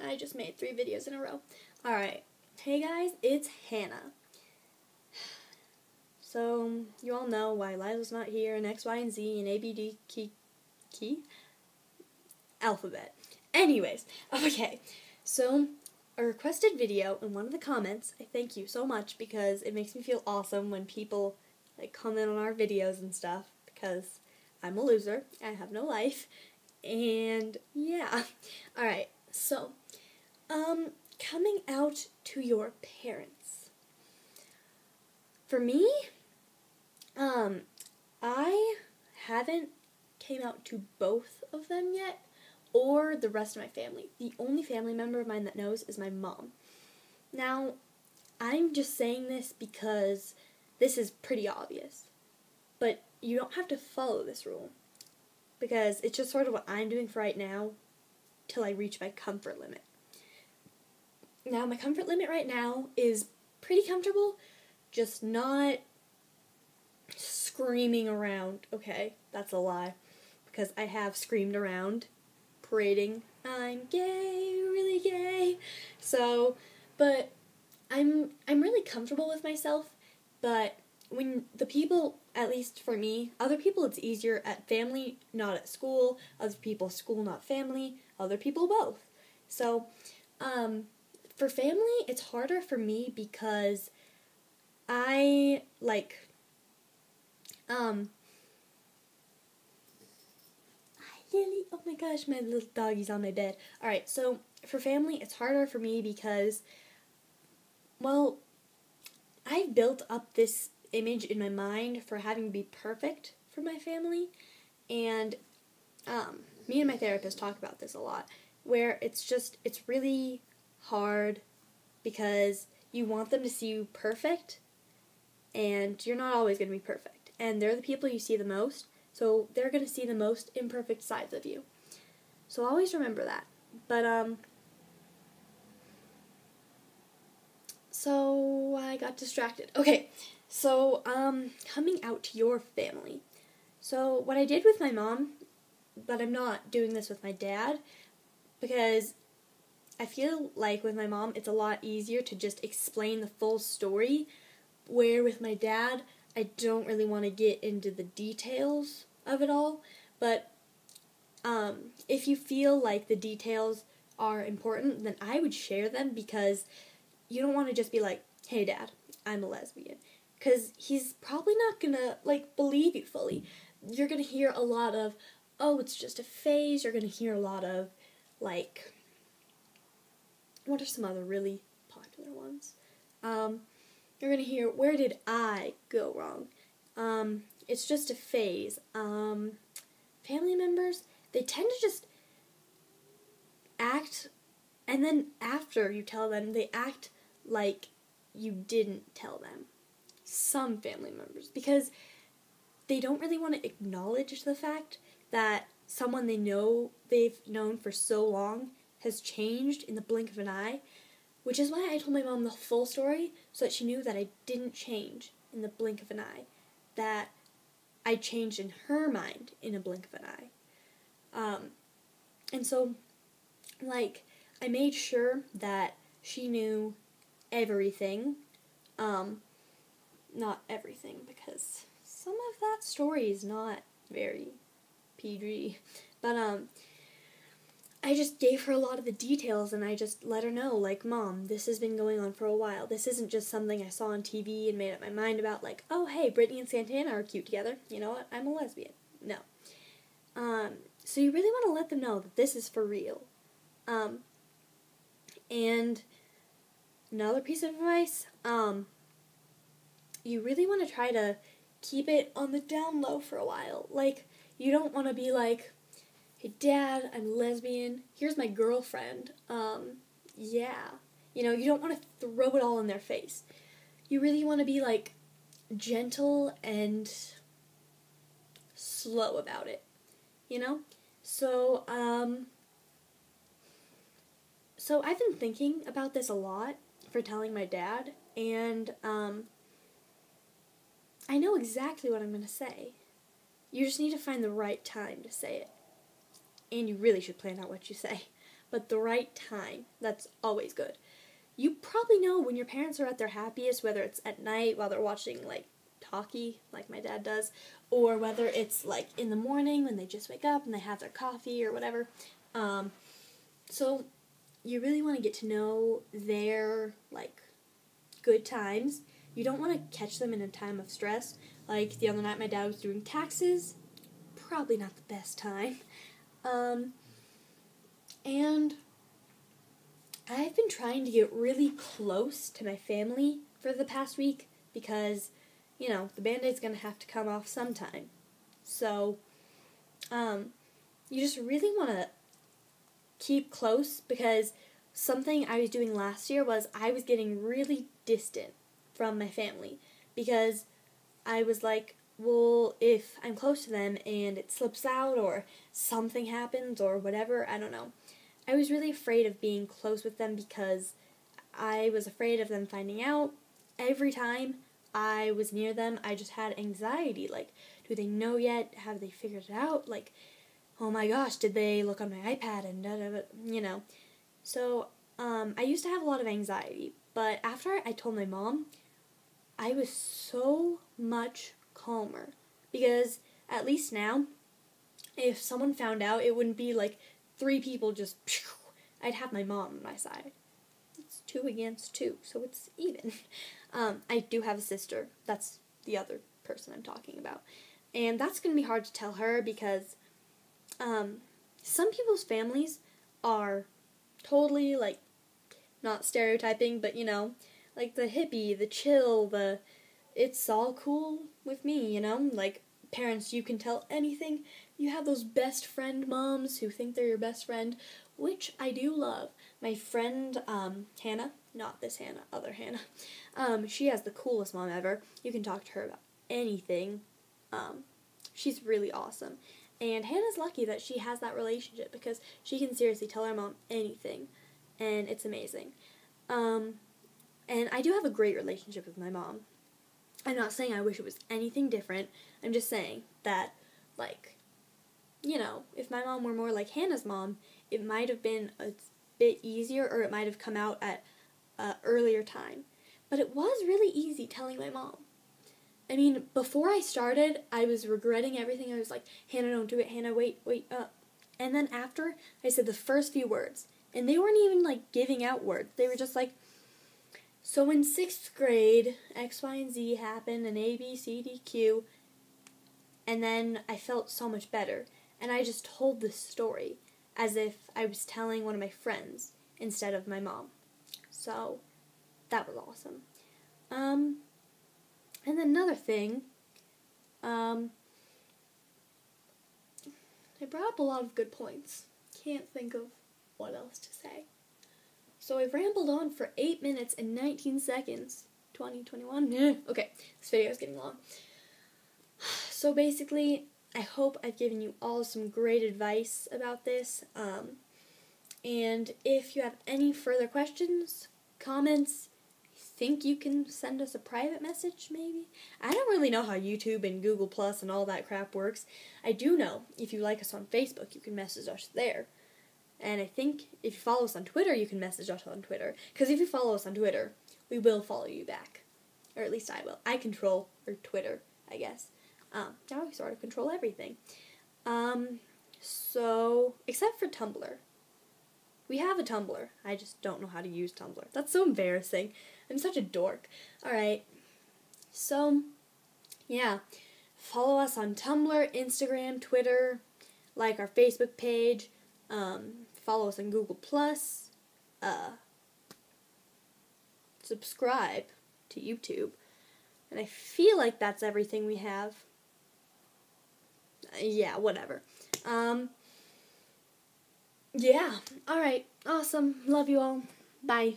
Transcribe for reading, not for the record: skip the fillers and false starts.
I just made 3 videos in a row. Alright, hey guys, it's Hannah. So, you all know why Lila's not here, and X, Y, and Z, and A, B, D, key? Alphabet. Anyways, okay, so a requested video in one of the comments, I thank you so much because it makes me feel awesome when people like comment on our videos and stuff because I'm a loser, I have no life, and yeah. Alright, so, coming out to your parents. For me, I haven't came out to both of them yet, or the rest of my family. The only family member of mine that knows is my mom. Now, I'm just saying this because this is pretty obvious, but you don't have to follow this rule, because it's just sort of what I'm doing for right now, till I reach my comfort limit. Now, my comfort limit right now is pretty comfortable, just not screaming around. Okay, that's a lie, because I have screamed around, parading, I'm gay, really gay. So, but I'm really comfortable with myself, but when the people, at least for me, other people it's easier at family, not at school, other people school, not family, other people both. So, for family, it's harder for me because I, like, Lily, oh my gosh, my little doggy's on my bed. Alright, so for family, it's harder for me because, well, I've built up this image in my mind for having to be perfect for my family, and me and my therapist talk about this a lot, where it's really hard because you want them to see you perfect, and you're not always going to be perfect, and they're the people you see the most, so they're going to see the most imperfect sides of you. So always remember that. But, so I got distracted. Okay, so, coming out to your family. So what I did with my mom, but I'm not doing this with my dad, because I feel like with my mom it's a lot easier to just explain the full story, where with my dad, I don't really want to get into the details of it all, but if you feel like the details are important, then I would share them, because you don't want to just be like, hey Dad, I'm a lesbian, because he's probably not gonna, like, believe you fully. You're gonna hear a lot of, oh, it's just a phase. You're gonna hear a lot of, like, what are some other really popular ones? You're gonna hear, where did I go wrong? It's just a phase. Family members, they tend to just act, and then after you tell them, they act like you didn't tell them. Some family members, because they don't really want to acknowledge the fact that someone they've known for so long has changed in the blink of an eye, which is why I told my mom the full story, so that she knew that I didn't change in the blink of an eye, that I changed in her mind in a blink of an eye. And so, like, I made sure that she knew everything, not everything, because some of that story is not very PG, but, I just gave her a lot of the details, and I just let her know, like, Mom, this has been going on for a while. This isn't just something I saw on TV and made up my mind about, like, oh, hey, Britney and Santana are cute together. You know what? I'm a lesbian. No. So you really want to let them know that this is for real. And another piece of advice, you really want to try to keep it on the down low for a while. Like, you don't want to be like, hey Dad, I'm a lesbian, here's my girlfriend, yeah. You know, you don't want to throw it all in their face. You really want to be, like, gentle and slow about it, you know? So, so I've been thinking about this a lot for telling my dad, and, I know exactly what I'm going to say. You just need to find the right time to say it. And you really should plan out what you say. but the right time. That's always good. You probably know when your parents are at their happiest, whether it's at night while they're watching, like, talkie, like my dad does, or whether it's, like, in the morning when they just wake up and they have their coffee or whatever. So you really want to get to know their, like, good times. You don't want to catch them in a time of stress. Like, the other night my dad was doing taxes. Probably not the best time. And I've been trying to get really close to my family for the past week because, you know, the Band-Aid's going to have to come off sometime. So, you just really want to keep close because something I was doing last year was I was getting really distant from my family because I was like, well, if I'm close to them and it slips out or something happens or whatever, I don't know. I was really afraid of being close with them because I was afraid of them finding out. Every time I was near them, I just had anxiety. Like, do they know yet? Have they figured it out? Like, oh my gosh, did they look on my iPad and da-da-da, you know. So, I used to have a lot of anxiety, but after I told my mom, I was so much calmer because at least now, if someone found out, it wouldn't be like 3 people just, I'd have my mom on my side. It's 2 against 2, so it's even. I do have a sister. That's the other person I'm talking about. And that's going to be hard to tell her because some people's families are totally, like, not stereotyping, but, you know, like the hippie, the chill, the it's all cool with me, you know? Like, parents, you can tell anything. You have those best friend moms who think they're your best friend, which I do love. My friend, Hannah, not this Hannah, other Hannah, she has the coolest mom ever. You can talk to her about anything. She's really awesome. And Hannah's lucky that she has that relationship because she can seriously tell her mom anything. And it's amazing. And I do have a great relationship with my mom. I'm not saying I wish it was anything different. I'm just saying that, like, you know, if my mom were more like Hannah's mom, it might have been a bit easier or it might have come out at an earlier time. But it was really easy telling my mom. I mean, before I started, I was regretting everything. I was like, Hannah, don't do it. Hannah, wait. And then after, I said the first few words. And they weren't even, like, giving out words. They were just like, so in 6th grade, X, Y, and Z happened, and A, B, C, D, Q. And then I felt so much better. And I just told the story as if I was telling one of my friends instead of my mom. So, that was awesome. And then another thing, I brought up a lot of good points. Can't think of what else to say. So I've rambled on for 8 minutes and 19 seconds. 2021? Okay, this video is getting long. So basically, I hope I've given you all some great advice about this. And if you have any further questions, comments, think you can send us a private message, maybe? I don't really know how YouTube and Google Plus and all that crap works. I do know if you like us on Facebook, you can message us there. And I think if you follow us on Twitter, you can message us on Twitter. Because if you follow us on Twitter, we will follow you back. Or at least I will. I control Twitter, I guess. Now I sort of control everything. So, except for Tumblr. We have a Tumblr. I just don't know how to use Tumblr. That's so embarrassing. I'm such a dork. Alright. So, yeah. Follow us on Tumblr, Instagram, Twitter. Like our Facebook page. Follow us on Google+. Subscribe to YouTube. And I feel like that's everything we have. Yeah, whatever. Yeah. Alright. Awesome. Love you all. Bye.